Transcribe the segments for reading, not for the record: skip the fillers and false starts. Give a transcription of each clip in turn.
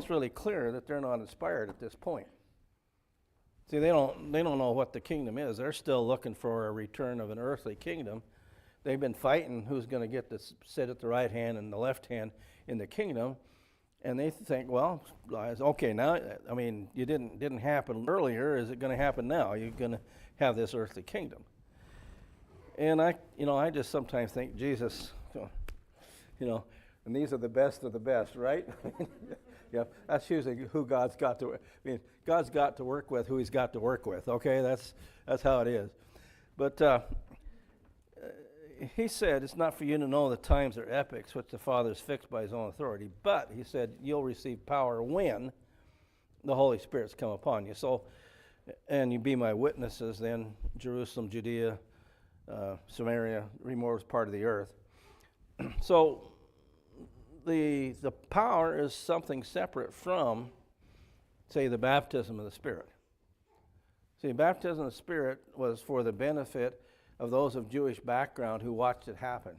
it's really clear that they're not inspired at this point. See, they don't know what the kingdom is. They're still looking for a return of an earthly kingdom. They've been fighting who's going to get to sit at the right hand and the left hand in the kingdom, and they think, well, okay, now, I mean, you didn't happen earlier. Is it going to happen now? You're going to have this earthly kingdom. And I just sometimes think Jesus, and these are the best of the best, right? Yeah, that's usually who God's got to. I mean, God's got to work with who He's got to work with. Okay, that's how it is. But He said it's not for you to know the times or epochs which the Father has fixed by His own authority. But He said you'll receive power when the Holy Spirit's come upon you. So, and you be my witnesses. Then Jerusalem, Judea, Samaria, remotest part of the earth. So. The power is something separate from, say, the baptism of the Spirit. See, baptism of the Spirit was for the benefit of those of Jewish background who watched it happen.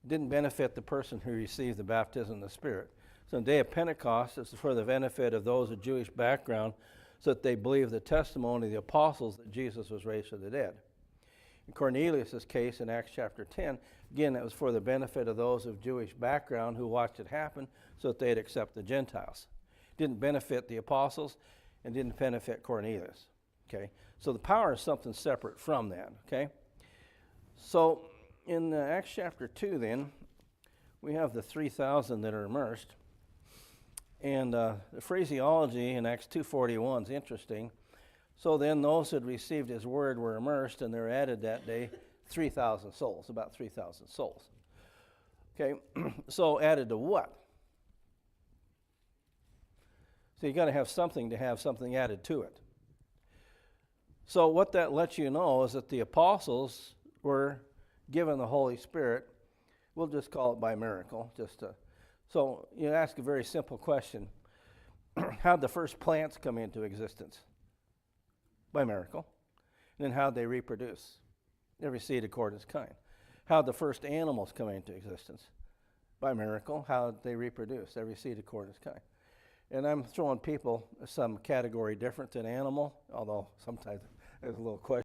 It didn't benefit the person who received the baptism of the Spirit. So on the day of Pentecost, it's for the benefit of those of Jewish background so that they believe the testimony of the apostles that Jesus was raised from the dead. In Cornelius' case in Acts chapter 10, again, it was for the benefit of those of Jewish background who watched it happen so that they'd accept the Gentiles. It didn't benefit the apostles and didn't benefit Cornelius. Okay, so the power is something separate from that. Okay, so in Acts chapter 2, then, we have the 3,000 that are immersed. And the phraseology in Acts 2:41 is interesting. So then those who had received His word were immersed, and there were added that day 3,000 souls, about 3,000 souls. Okay, so added to what? So you got to have something added to it. So what that lets you know is that the apostles were given the Holy Spirit. We'll just call it by miracle. So you ask a very simple question. How'd the first plants come into existence? By miracle. And then how'd they reproduce? Every seed according to its kind. How'd the first animals come into existence? By miracle. How'd they reproduce? Every seed according to its kind. And I'm throwing people some category different than animal, although sometimes there's a little question.